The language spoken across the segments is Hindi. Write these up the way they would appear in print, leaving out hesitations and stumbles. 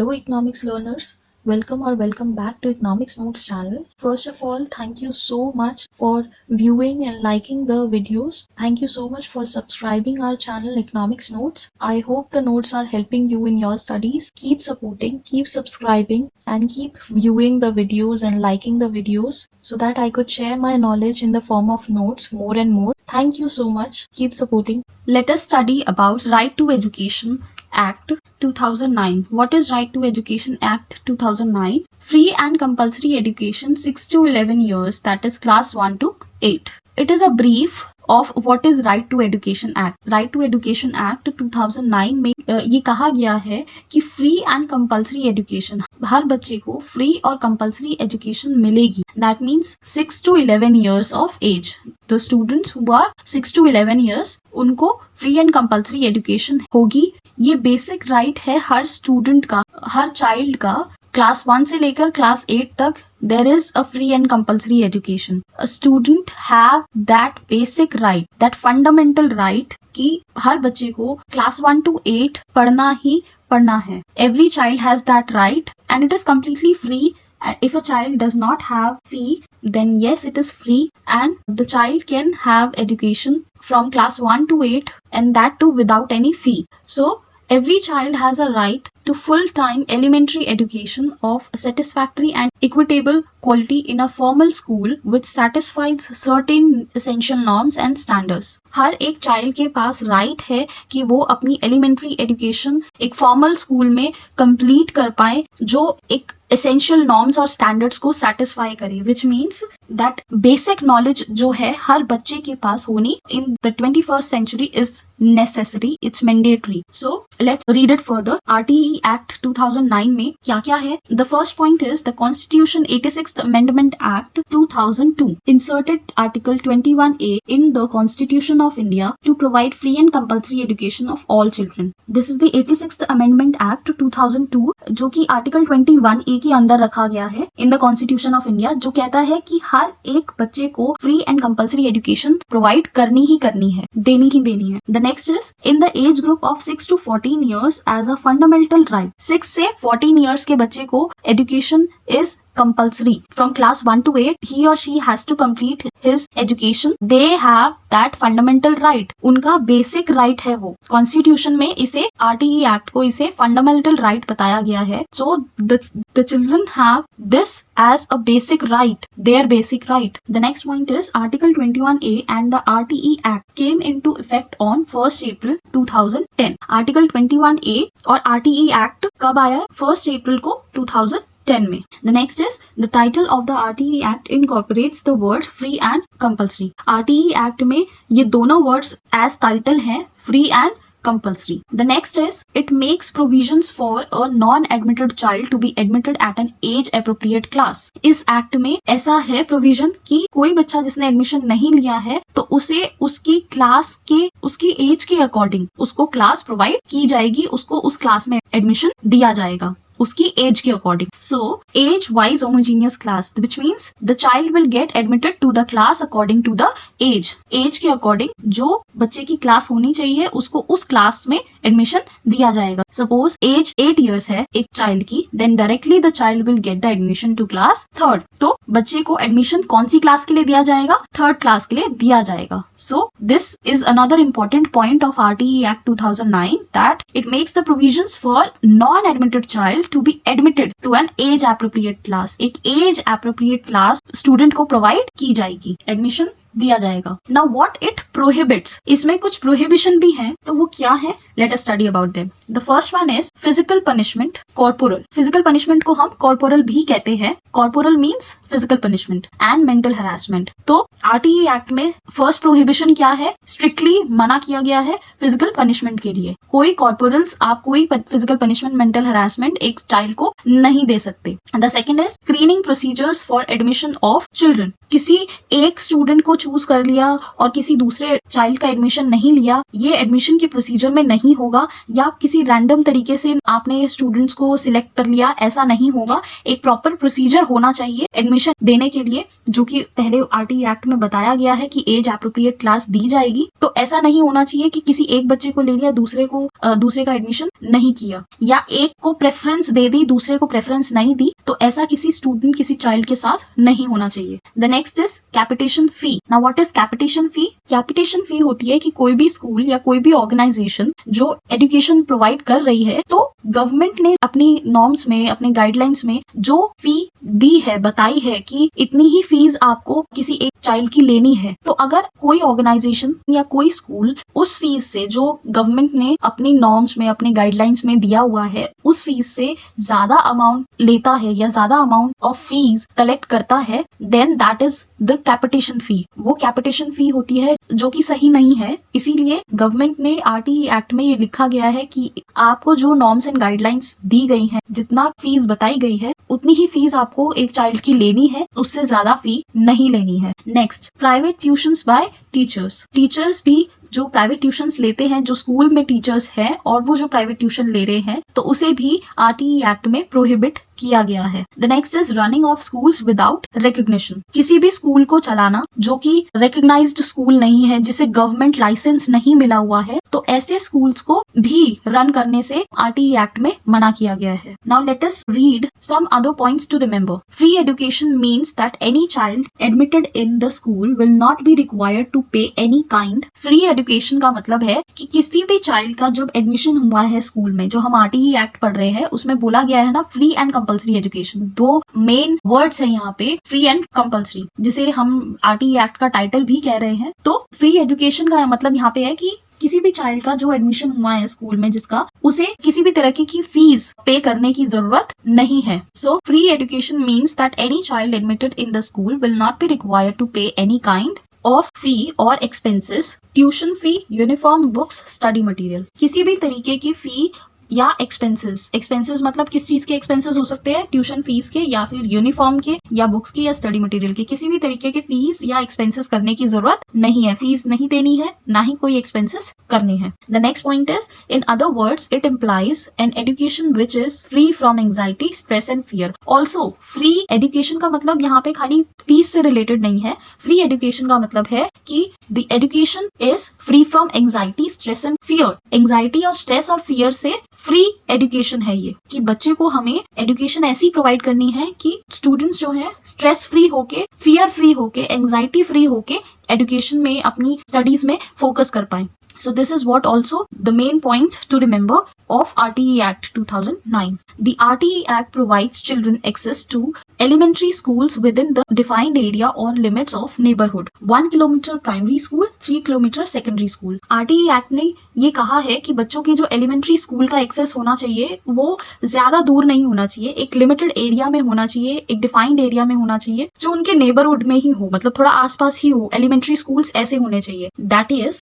Hello economics learners, welcome back to Economics Notes channel. First of all, thank you so much for viewing and liking the videos. Thank you so much for subscribing our channel Economics Notes. I hope the notes are helping you in your studies. Keep supporting, keep subscribing and keep viewing the videos and liking the videos so that I could share my knowledge in the form of notes more and more. Thank you so much. Keep supporting. Let us study about Right to Education Act 2009. What is Right to Education Act 2009? Free and compulsory education 6 to 11 years, that is class 1 to 8. It is a brief of what is Right to Education Act. Right to Education Act 2009 में ये कहा गया है कि फ्री एंड कंपल्सरी एजुकेशन, हर बच्चे को फ्री और कंपल्सरी एजुकेशन मिलेगी. That means 6 to 11 years of age. The students who are 6 to 11 years, उनको फ्री एंड कंपल्सरी एजुकेशन होगी. ये बेसिक राइट है हर स्टूडेंट का, हर चाइल्ड का. क्लास 1 से लेकर क्लास 8 तक there is a free and compulsory education. A student have that basic right, that fundamental right कि हर बच्चे को क्लास 1 to 8 पढ़ना ही पढ़ना है. Every child has that right and it is completely free. If a child does not have fee, then yes, it is free and the child can have education from class 1 to 8 and that too without any fee. So every child has a right to full-time elementary education of satisfactory and equitable quality in a formal school which satisfies certain essential norms and standards. हर एक चाइल्ड के पास राइट है कि वो अपनी एलिमेंट्री एजुकेशन एक फॉर्मल स्कूल में कंप्लीट कर पाए जो एक एसेंशियल नॉर्म्स और स्टैंडर्ड्स को सेटिस्फाई करे, which means that basic knowledge जो है हर बच्चे के पास होनी in the 21st century is necessary, it's mandatory. So let's read it further. RTE Act 2009 में क्या क्या है? The first point is the Constitution 86th Amendment Act 2002 inserted Article 21A in the Constitution of India to provide free and compulsory education of all children. This is the 86th Amendment Act 2002 जो कि Article 21A के अंदर रखा गया है in the Constitution of India, जो कहता है कि हर एक बच्चे को free and compulsory education provide करनी ही करनी है, देनी ही देनी है. The next is in the age group of 6 to 14 years as a fundamental right. 6 से 14 years के बच्चे को education is compulsory. From class 1 to 8, he or she has to complete his education. They have that fundamental right. उनका basic right है वो. Constitution में इसे RTE Act को इसे fundamental right बताया गया है. So the children have this as a basic right, their basic right. The next point is Article 21A and the RTE Act came into effect on 1st April 2010. Article 21A और RTE Act कब आया? 1st April को 2010 में. The next is the title of the RTE Act incorporates the words free and compulsory. RTE Act में ये दोनों words as title हैं, free and compulsory. The next is it makes provisions for a non-admitted child to be admitted at an age-appropriate class. इस एक्ट में ऐसा है प्रोविजन कि कोई बच्चा जिसने एडमिशन नहीं लिया है तो उसे उसकी क्लास के उसकी एज के अकॉर्डिंग उसको क्लास प्रोवाइड की जाएगी, उसको उस क्लास में एडमिशन दिया जाएगा उसकी एज के according. So age wise homogeneous class which means the child will get admitted to the class according to the age. Age के अकॉर्डिंग जो बच्चे की क्लास होनी चाहिए उसको उस क्लास में एडमिशन दिया जाएगा. सपोज एज 8 years है एक चाइल्ड की, then directly the child will get the admission to class 3rd. तो बच्चे को एडमिशन कौन सी क्लास के लिए दिया जाएगा? 3rd क्लास के लिए दिया जाएगा. सो this is another important point of RTE Act 2009 that it makes the provisions for non admitted child to be admitted to an age appropriate class. एक age appropriate class स्टूडेंट को प्रोवाइड की जाएगी, एडमिशन दिया जाएगा. Now what it prohibits, इसमें कुछ prohibition भी हैं, तो वो क्या है? Let us study about them. The first one is physical punishment, corporal. Physical punishment को हम corporal भी कहते हैं. Corporal means physical punishment and mental harassment. तो RTE Act में first prohibition क्या है? Strictly मना किया गया है physical punishment के लिए. कोई corporals आप कोई physical punishment, mental harassment एक child को नहीं दे सकते. The second is screening procedures for admission of children. किसी एक student को चूज कर लिया और किसी दूसरे चाइल्ड का एडमिशन नहीं लिया, ये एडमिशन के प्रोसीजर में नहीं होगा, या किसी रैंडम तरीके से आपने स्टूडेंट्स को सिलेक्ट कर लिया, ऐसा नहीं होगा। एक प्रॉपर प्रोसीजर होना चाहिए एडमिशन देने के लिए, जो कि पहले आरटीई एक्ट में बताया गया है कि एज एप्रोप्रिएट क्लास दी जाएगी। तो ऐसा नहीं होना चाहिए कि किसी एक बच्चे को ले लिया, दूसरे का एडमिशन नहीं किया, या एक को प्रेफरेंस दे दी, दूसरे को प्रेफरेंस नहीं दी। तो ऐसा किसी स्टूडेंट, किसी चाइल्ड के साथ नहीं होना चाहिए। The next is capitation fee. Now what is capitation fee? Capitation fee होती है कि कोई भी स्कूल या कोई भी ऑर्गेनाइजेशन जो एजुकेशन प्रोवाइड कर रही है, तो गवर्नमेंट ने अपनी नॉर्म्स में, अपने गाइडलाइंस में जो फी दी है, बताई है कि इतनी ही फीस आपको किसी एक चाइल्ड की लेनी है। तो अगर कोई ऑर्गेनाइजेशन या कोई स्कूल उस फीस से, जो गवर्नमेंट ने अपनी नॉर्म्स में, अपने गाइडलाइंस में दिया हुआ है, उस फीस से ज्यादा अमाउंट लेता है या ज्यादा अमाउंट ऑफ फीस कलेक्ट करता है, then that is the capitation fee. वो कैपिटेशन फी होती है जो कि सही नहीं है। इसीलिए गवर्नमेंट ने आरटीई एक्ट में ये लिखा गया है कि आपको जो नॉर्म्स एंड गाइडलाइंस दी गई हैं, जितना फीस बताई गई है, उतनी ही फीस आपको एक चाइल्ड की लेनी है, उससे ज्यादा फी नहीं लेनी है। Next, private tuitions bye teachers. Teachers भी जो प्राइवेट ट्यूशंस लेते हैं, जो स्कूल में टीचर्स हैं और वो जो प्राइवेट ट्यूशन ले रहे हैं, तो उसे भी आरटीई एक्ट में प्रोहिबिट किया गया है। The next is running of schools without recognition. किसी भी स्कूल को चलाना जो कि रिकॉग्नाइज्ड स्कूल नहीं है, जिसे गवर्नमेंट लाइसेंस नहीं मिला हुआ है, तो ऐसे स्कूल्स को भी रन करने से आरटीई एक्ट में मना किया गया है। Now let us read some other points to remember. Free education means that any child admitted in the school will not be required to pay any kind. Free education का मतलब है कि किसी भी चाइल्ड का जब एडमिशन हुआ है स्कूल में, जो हम आरटीई एक्ट पढ़ रहे हैं, उसमें बोला गया है ना, फ्री एंड कंपल्सरी एजुकेशन। दो मेन वर्ड्स है यहाँ पे, फ्री एंड कंपल्सरी, जिसे हम आरटीई एक्ट का टाइटल भी कह रहे हैं। तो फ्री एजुकेशन का मतलब यहाँ पे है कि किसी भी चाइल्ड का जो एडमिशन हुआ है स्कूल में, जिसका, उसे किसी भी तरह की फीस पे करने की जरूरत नहीं है। So free education means that any child admitted in the school will not be required to pay any kind of fee और expenses, tuition fee, uniform, books, study material. किसी भी तरीके की फी या एक्सपेंसेस मतलब किस चीज के एक्सपेंसेस हो सकते हैं? ट्यूशन फीस के, या फिर यूनिफॉर्म के, या बुक्स के, या स्टडी मटेरियल के। किसी भी तरीके के फीस या एक्सपेंसेस करने की जरूरत नहीं है। फीस नहीं देनी है, ना ही कोई एक्सपेंसेस करने हैं। The next point is, in other words, it implies an education which is free from anxiety, stress and fear. Also free education का मतलब यहाँ पे खाली फीस से रिलेटेड नहीं है। फ्री एजुकेशन का मतलब है कि the education is free from anxiety, stress and fear. Anxiety और स्ट्रेस और फियर से फ्री एजुकेशन है ये, कि बच्चे को हमें एजुकेशन ऐसी प्रोवाइड करनी है कि स्टूडेंट्स जो है स्ट्रेस फ्री होके, फियर फ्री होके, एंजाइटी फ्री होके एजुकेशन में, अपनी स्टडीज में फोकस कर पाए। So this is what also the main point to remember of RTE Act 2009. The RTE Act provides children access to elementary schools within the defined area or limits of neighborhood. 1 kilometer primary school, 3 kilometer secondary school. RTE Act ने ये कहा है कि बच्चों के जो elementary school का access होना चाहिए, वो ज्यादा दूर नहीं होना चाहिए, एक limited area में होना चाहिए, एक defined area में होना चाहिए, जो उनके neighborhood में ही हो, मतलब थोड़ा आसपास ही हो। elementary schools ऐसे होने चाहिए। That is,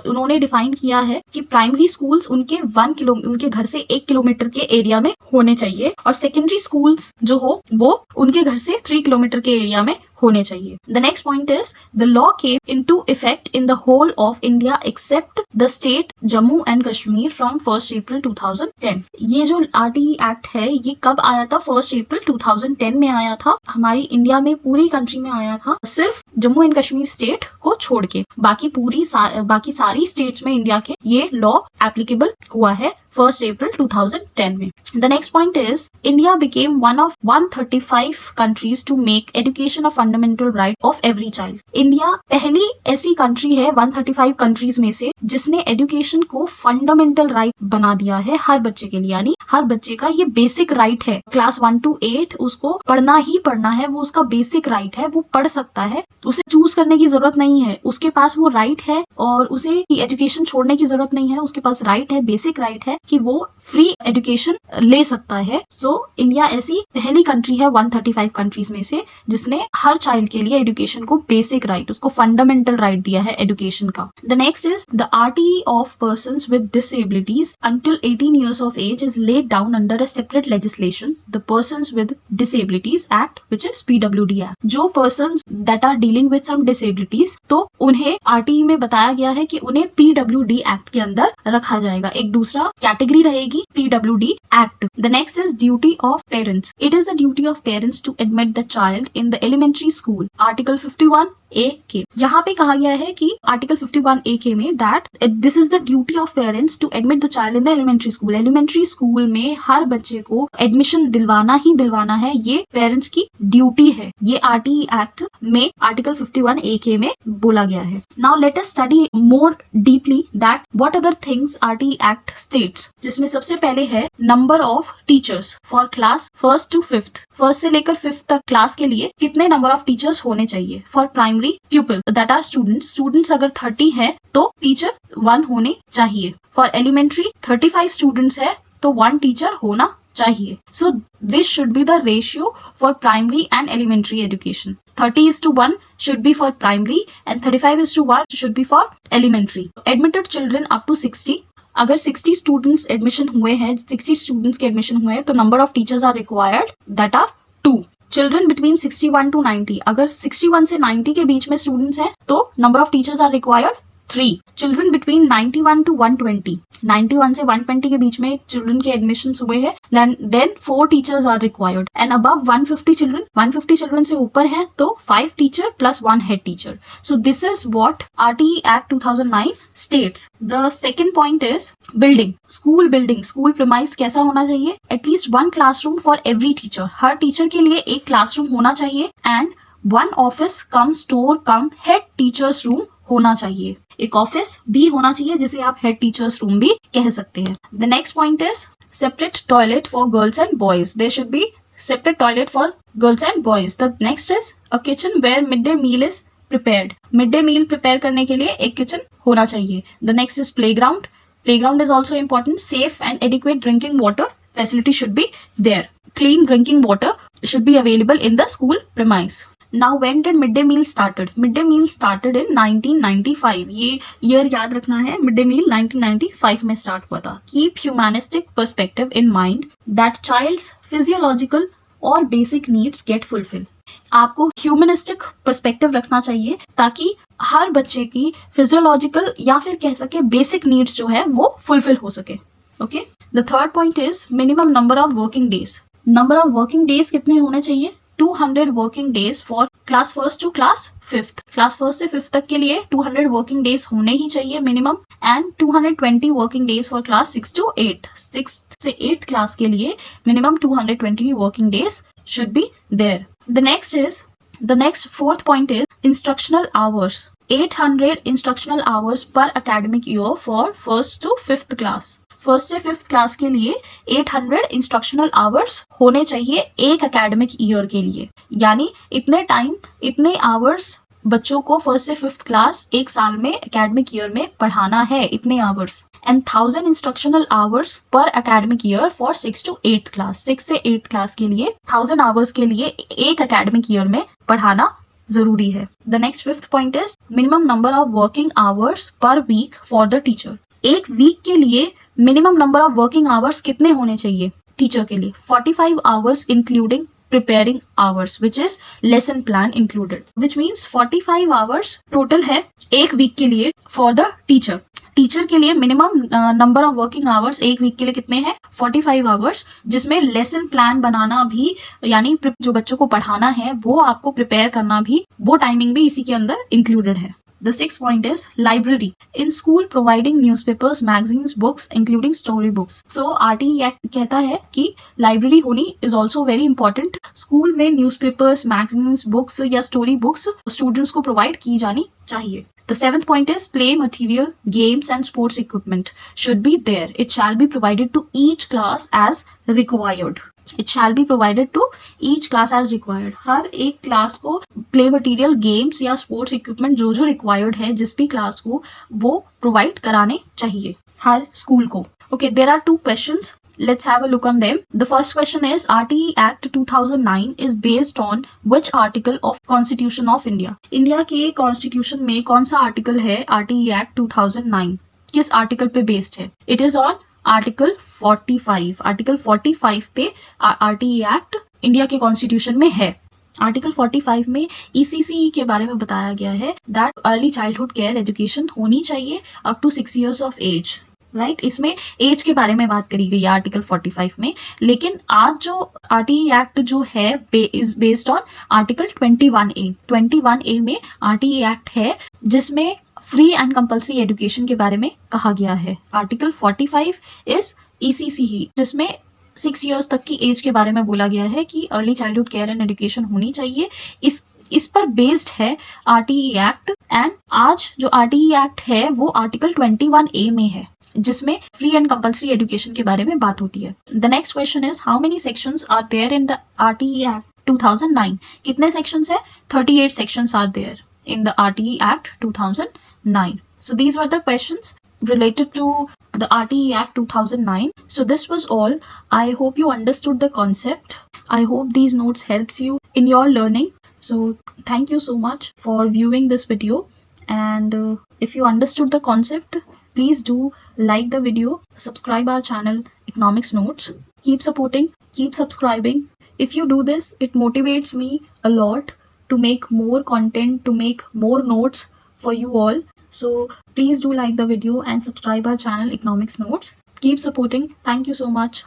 उन्होंने डिफाइन किया है कि प्राइमरी स्कूल्स उनके घर से 1 किलोमीटर के एरिया में होने चाहिए, और सेकेंडरी स्कूल्स जो हो वो उनके घर से 3 किलोमीटर के एरिया में होने चाहिए। The next point is, the law came into effect in the whole of India except the state Jammu and Kashmir from 1 April 2010। ये जो आरटीई एक्ट है, ये कब आया था? 1 अप्रैल 2010 में आया था। हमारी इंडिया में पूरी कंट्री में आया था, सिर्फ जम्मू एंड कश्मीर स्टेट को छोड़ के। बाकी सारी स्टेट्स में इंडिया के ये लॉ एप्लीकेबल हुआ है 1 अप्रैल 2010 में। The next point is, India became one of 135 countries to make education a fundamental right of every child. India पहली ऐसी कंट्री है 135 कंट्रीज में से जिसने एजुकेशन को फंडामेंटल राइट बना दिया है हर बच्चे के लिए, यानी हर बच्चे का ये बेसिक राइट है। क्लास 1 to 8 उसको पढ़ना ही पढ़ना है, वो उसका बेसिक राइट है, वो पढ़ सकता है, उसे चूज करने की जरूरत नहीं है, उसके पास वो राइट है और उसे एजुकेशन छोड़ने की जरूरत नहीं है। उसके पास राइट है, बेसिक राइट है कि वो फ्री एजुकेशन ले सकता है। सो इंडिया ऐसी पहली कंट्री है 135 कंट्रीज में से जिसने हर हर चाइल्ड के लिए एजुकेशन को बेसिक राइट, उसको फंडामेंटल राइट दिया है एजुकेशन का। The next is the RTE of persons with disabilities until 18 years of age is laid down under a separate legislation, the Persons with Disabilities Act, which is PWD Act. जो persons that are dealing with some disabilities, तो उन्हें RTE में बताया गया है कि उन्हें PWD Act के अंदर रखा जाएगा, एक दूसरा कैटेगरी रहेगी PWD Act. The next is duty of parents. It is the duty of parents to admit the child in the elementary school. Article 51A यहाँ पे कहा गया है कि आर्टिकल 51A में that this is the duty of parents to admit the child in the elementary school. Elementary school में हर बच्चे को एडमिशन दिलवाना ही दिलवाना है, ये पेरेंट्स की ड्यूटी है। ये RTE एक्ट में आर्टिकल 51A में बोला गया है। Now let us study more deeply that what other things RTE act states, जिसमें सबसे पहले है number of teachers for class 1st to 5th। First से लेकर 5th तक क्लास के लिए कितने नंबर ऑफ टीचर्स होने चाहिए। For primary pupil that are students अगर 30 है तो टीचर 1 होने चाहिए। फॉर एलिमेंट्री 35 स्टूडेंट्स है तो 1 टीचर होना चाहिए। So this should be the ratio for primary and elementary education. 30:1 should be for primary and 35:1 should be for elementary. Admitted children up to 60. अगर 60 स्टूडेंट्स एडमिशन हुए हैं, 60 स्टूडेंट्स के एडमिशन हुए हैं तो number of teachers are required that are 2. Children between 61 to 90, अगर 61 से 90 के बीच में स्टूडेंट्स हैं तो number of teachers are required 3. Children between 91 to 120, 91 से 120 के बीच में चिल्ड्रन के एडमिशन हुए हैं, then 4 teachers are required. And above 150 children, 150 children से ऊपर है तो 5 teacher plus 1 head teacher. So this is what RTE act 2009 states. The second point is building, school building, school premise कैसा होना चाहिए। एटलीस्ट 1 क्लासरूम फॉर एवरी टीचर, हर टीचर के लिए एक क्लासरूम होना चाहिए। And 1 office cum store cum head teachers room होना चाहिए, एक ऑफिस भी होना चाहिए जिसे आप हेड टीचर्स रूम भी कह सकते हैं। The next point is separate toilet for girls and boys, there should be separate toilet for girls and boys. The next is a kitchen where mid day meal is prepared, mid day meal prepare करने के लिए एक किचन होना चाहिए। The next is playground, playground is also important. Safe and adequate drinking water facility should be there. Clean drinking water should be available in the school premise. Now when did midday meal started? Midday meal started in 1995. ये year याद रखना है, midday meal 1995 में start हुआ था। Keep humanistic perspective in mind that child's physiological और basic needs get fulfilled. आपको ह्यूमनिस्टिक पर्सपेक्टिव रखना चाहिए ताकि हर बच्चे की फिजियोलॉजिकल या फिर कह सके बेसिक नीड्स जो है वो फुलफिल हो सके। Okay, the third point is minimum number of working days. Number of working days कितने होने चाहिए। 200 working days for class 1st to class 5th। Class 1st से 5th तक के लिए 200 वर्किंग डेज होने ही चाहिए minimum. And 220 working days for class 6 to 8। 6th से 8th क्लास के लिए minimum 220 working days should be there. The next fourth point is instructional hours. 800 instructional hours per academic year for 1st to 5th class. 1st से 5th क्लास के लिए 800 इंस्ट्रक्शनल आवर्स होने चाहिए एक एकेडमिक ईयर के लिए। यानी इतने टाइम, इतने आवर्स बच्चों को 1st से 5th क्लास एक साल में एकेडमिक ईयर में पढ़ाना है, इतने hours. And 1000 instructional hours per academic year for 6 to 8th class. 6 से 8th क्लास के लिए 1000 आवर्स के लिए एक एकेडमिक ईयर में पढ़ाना जरूरी है। The next fifth point is minimum number of working hours per week for the teacher. एक वीक के लिए minimum number of working hours कितने होने चाहिए टीचर के लिए। 45 hours including preparing hours which is lesson plan included, which means 45 hours total है एक वीक के लिए for the teacher। टीचर के लिए minimum number of working hours एक वीक के लिए कितने हैं 45 आवर्स, जिसमें लेसन प्लान बनाना भी यानी जो बच्चों को पढ़ाना है वो आपको प्रिपेयर करना भी, वो टाइमिंग भी इसी के अंदर इंक्लूडेड है। The sixth point is library. In school providing newspapers, magazines, books including story books. So RTE Act कहता है कि लाइब्रेरी होनी is also very important. School में न्यूज़पेपर्स, मैगजीन्स, बुक्स या स्टोरी बुक्स स्टूडेंट्स को प्रोवाइड की जानी चाहिए। The seventh point is play material, games and sports equipment should be there. It shall be provided to each class as required. It shall be provided to each class as required. हर एक क्लास को प्ले मटीरियल, गेम्स या स्पोर्ट्स इक्विपमेंट जो जो रिक्वायर्ड है जिस भी क्लास को वो प्रोवाइड कराने चाहिए हर स्कूल को। Okay, there are 2 questions Let's have a look on them. The first question is RTE Act 2009 is based on which article of Constitution of India? India के कॉन्स्टिट्यूशन में कौन सा आर्टिकल है RTE Act 2009? किस आर्टिकल पे बेस्ड है? It is on article 45. Article 45 पे RTE एक्ट इंडिया के कॉन्स्टिट्यूशन में है. आर्टिकल 45 में ECCE के बारे में बताया गया है that early childhood care education होनी चाहिए up to 6 years of age. Right इसमें एज के बारे में बात करी गई है आर्टिकल 45 में. लेकिन आज जो RTE एक्ट जो है is based on article 21A. 21A में RTE एक्ट है जिसमें फ्री एंड कंपल्सरी एजुकेशन के बारे में कहा गया है. आर्टिकल 45 इज ECCE जिसमें 6 years तक की एज के बारे में बोला गया है कि early childhood care and education होनी चाहिए. इस पर बेस्ड है RTE एक्ट. एंड आज जो RTE एक्ट है वो आर्टिकल 21A में है जिसमें फ्री एंड कंपल्सरी एजुकेशन के बारे में बात होती है. The next question is how many sections are there in the RTE act 2009? कितने सेक्शंस है? 38 sections are there in the RTE Act 2009. So these were the questions related to the RTE Act 2009. So this was all. I hope you understood the concept. I hope these notes helps you in your learning. So thank you so much for viewing this video. And if you understood the concept, please do like the video, subscribe our channel Economics Notes. Keep supporting, keep subscribing. If you do this, it motivates me a lot to make more content, to make more notes for you all. So please do like the video and subscribe our channel Economics Notes. Keep supporting. Thank you so much.